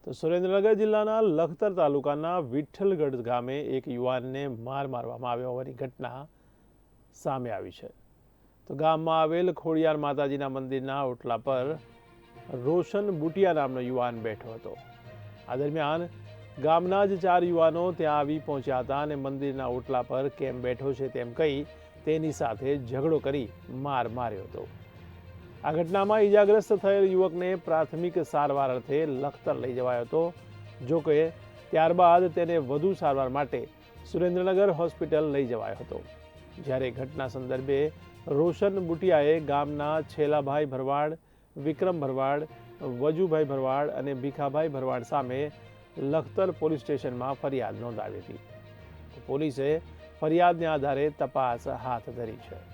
તો સુરેન્દ્રનગર જિલ્લાના લખતર તાલુકાના વિઠ્ઠલગઢ ગામે એક યુવાનને માર મારવામાં આવ્યો હોવાની ઘટના સામે આવી છે. તો ગામમાં આવેલ ખોડિયાર માતાજીના મંદિરના ઓટલા પર રોશન બુટિયા નામનો યુવાન બેઠો હતો. આ દરમિયાન ગામના જ 4 યુવાનો ત્યાં આવી પહોંચ્યા હતા અને મંદિરના ઓટલા પર કેમ બેઠો છે તેમ કહી તેની સાથે ઝઘડો કરી માર માર્યો હતો. આ ઘટનામાં ઈજાગ્રસ્ત થયેલ યુવકને પ્રાથમિક સારવાર અર્થે લખતર લઈ જવાયો હતો. જો કે ત્યારબાદ તેને વધુ સારવાર માટે સુરેન્દ્રનગર હોસ્પિટલ લઈ જવાયો હતો. જ્યારે ઘટના સંદર્ભે રોશન બુટિયાએ ગામના છેલાભાઈ ભરવાડ, વિક્રમ ભરવાડ, વજુભાઈ ભરવાડ અને ભીખાભાઈ ભરવાડ સામે લખતર પોલીસ સ્ટેશનમાં ફરિયાદ નોંધાવી હતી. પોલીસે ફરિયાદને આધારે તપાસ હાથ ધરી છે.